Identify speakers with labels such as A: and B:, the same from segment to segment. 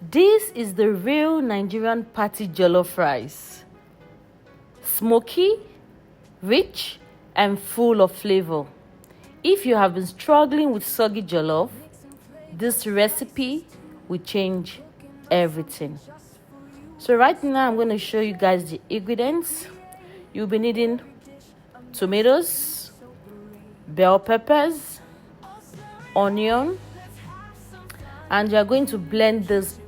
A: This is the real Nigerian party jollof rice. Smoky, rich, and full of flavor. If you have been struggling with soggy jollof, this recipe will change everything. So right now I'm going to show you guys the ingredients. You'll be needing tomatoes, bell peppers, onion, and you're going to blend these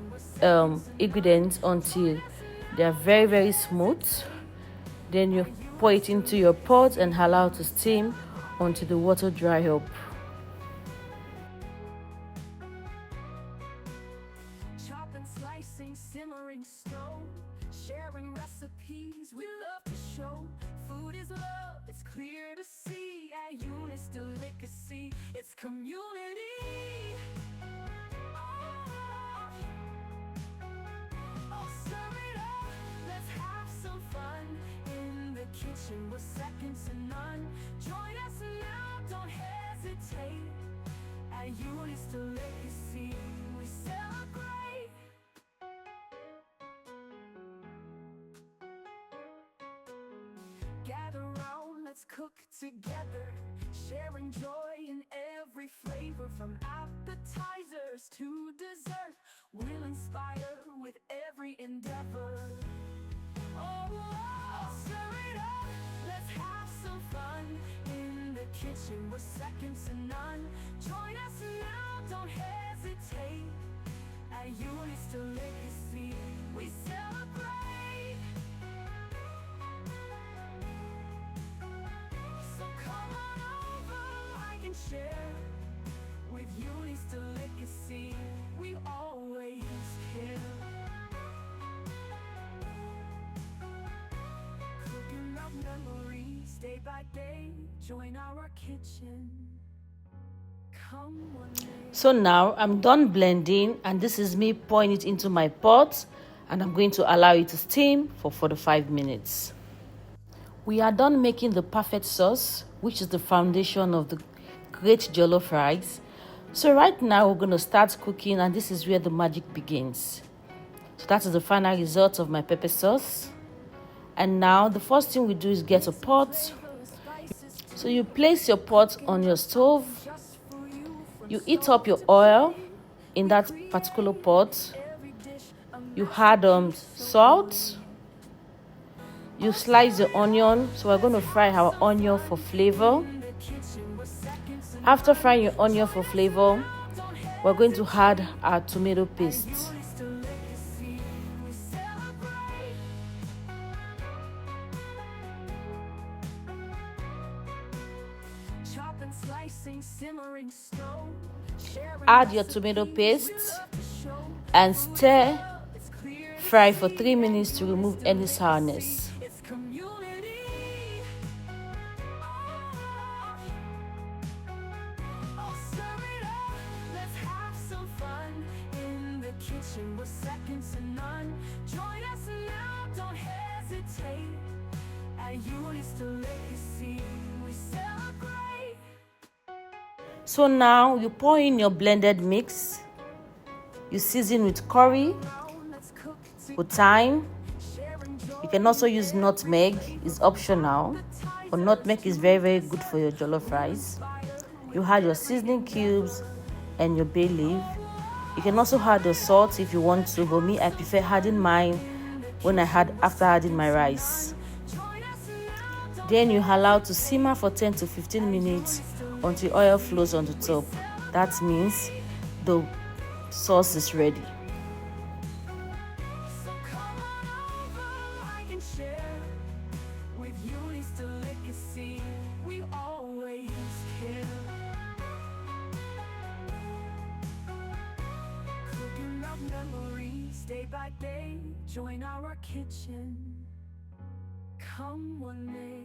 A: ingredients until they're very, very smooth. Then you pour it into your pot and allow to steam until the water dry up.
B: Chopping, slicing, simmering, slow, sharing recipes we love to show. Food is love, it's clear to see. At Eunice Delicacy, it's community. Oh, stir it up, let's have some fun. In the kitchen, we're second to none. Join us now, don't hesitate. At Eunice Delicacy, we celebrate. Gather round, let's cook together, sharing joy in every flavor. From appetizers to dessert, we'll inspire with every endeavor. Oh, stir it up, let's have some fun. In the kitchen, we're second to none. Join us now, don't hesitate. At Eunice Delicacy, we celebrate. So come on over, I can share. With Eunice Delicacy, we always care. Cooking up memories day by day. Join our kitchen. Come one day.
A: So now I'm done blending, and this is me pouring it into my pot, and I'm going to allow it to steam for 45 minutes. We are done making the perfect sauce, which is the foundation of the great jollof rice. So right now we're going to start cooking, and this is where the magic begins. So that is the final result of my pepper sauce. And now the first thing we do is get a pot. So you place your pot on your stove. You heat up your oil in that particular pot. You add salt. You slice the onion. So we're going to fry our onion for flavor. After frying your onion for flavor, we're going to add our tomato paste.
B: Chopping, slicing, simmering, slow.
A: Add your tomato paste and stir fry for 3 minutes to remove any sourness.
B: It's community. Oh, stir it up, let's have some fun. In the kitchen, we're second to none. Join us now, don't hesitate. At Eunice Delicacy, we celebrate.
A: So now you pour in your blended mix. You season with curry,
B: Let's cook
A: with thyme. You can also use nutmeg, it's optional, but nutmeg is very, very good for your jollof rice. You add your seasoning cubes and your bay leaf. You can also add your salt if you want to, but me, I prefer adding mine after adding my rice. Then you allow to simmer for 10 to 15 minutes until oil flows on the top. That means the sauce is ready.
B: So come on over, I can share. With Eunice Delicacy, we always care. Cooking up memories day by day. Join our kitchen. Come one day.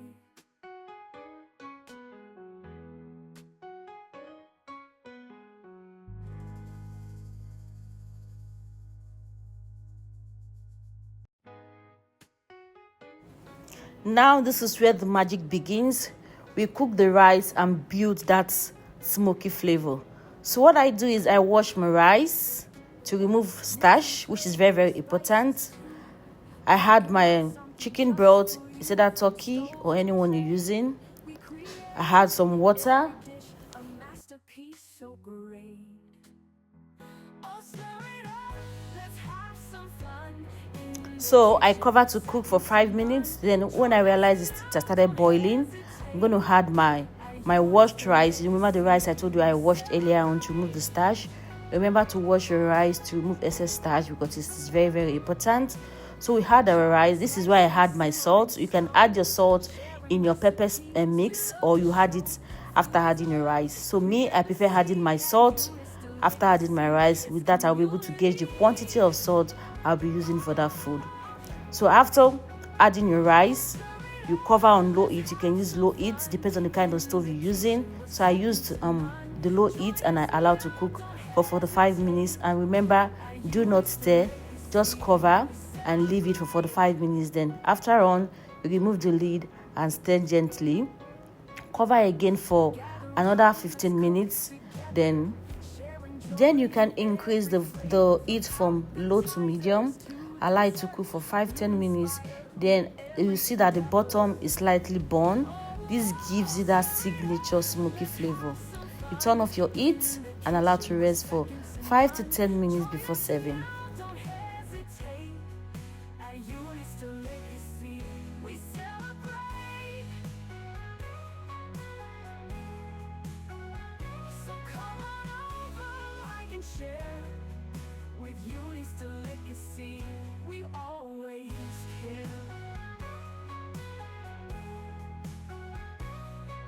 A: Now this is where the magic begins. We cook the rice and build that smoky flavor. So what I do is I wash my rice, to remove starch, which is very, very important. I had my chicken broth, is it that turkey or anyone you're using. I had some water. So I covered to cook for 5 minutes. Then when I realized it started boiling, I'm going to add my washed rice. You remember the rice I told you I washed earlier on to remove the starch? Remember to wash your rice to remove excess starch because it's very, very important. So we had our rice. This is why I had my salt. You can add your salt in your pepper mix, or you add it after adding your rice. So me, I prefer adding my salt after adding my rice. With that, I'll be able to gauge the quantity of salt I'll be using for that food. So after adding your rice, you cover on low heat. You can use low heat, depends on the kind of stove you're using. So I used the low heat and I allowed to cook for 45 minutes. And remember, do not stir, just cover and leave it for 45 minutes. Then after on, you remove the lid and stir gently. Cover again for another 15 minutes. Then you can increase the heat from low to medium. Allow it to cook for 5-10 minutes. Then you see that the bottom is slightly burned. This gives it that signature smoky flavor. You turn off your heat and allow to rest for 5 to 10 minutes before serving.
B: With Uni's delicacy, we always care.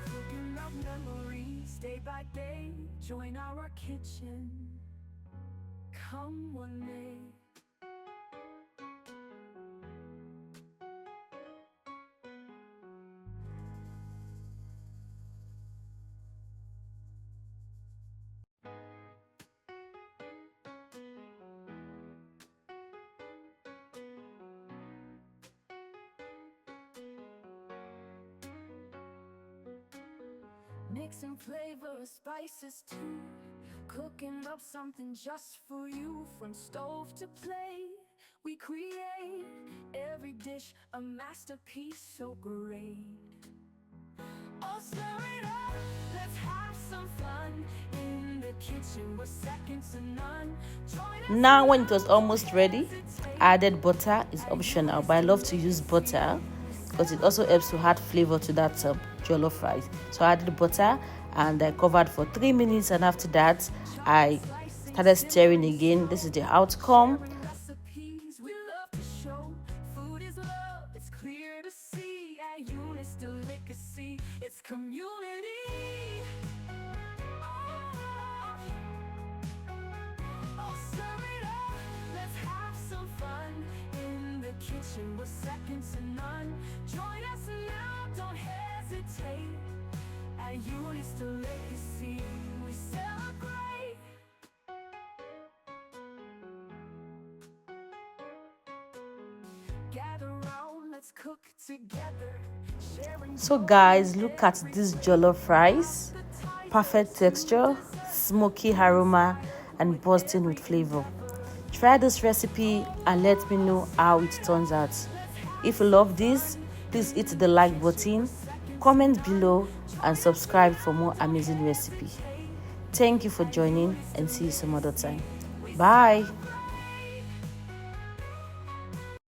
B: Cooking up memories day by day. Join our kitchen. Come one day. Mixing flavor, spices too. Cooking up something just for you. From stove to plate, we create every dish a masterpiece so great. Oh, stir it up, let's have some fun. In the kitchen, we're second to none.
A: Now when it was almost ready, I added butter. It's optional, but I love to use butter because it also helps to add flavor to that jollof rice. So I added butter and I covered for 3 minutes, and after that I started stirring again. This is the outcome.
B: It's community. Oh, stir it up, let's have some fun. In the kitchen, we're second to none. Join us now, don't hesitate. At Uni's Delicacy, we celebrate. Gather round, let's cook together.
A: So guys, look at this jollof rice. Perfect texture, smoky aroma and bursting with flavor. Try this recipe and let me know how it turns out. If you love this, please hit the like button, comment below and subscribe for more amazing recipe. Thank you for joining and see you some other time. Bye.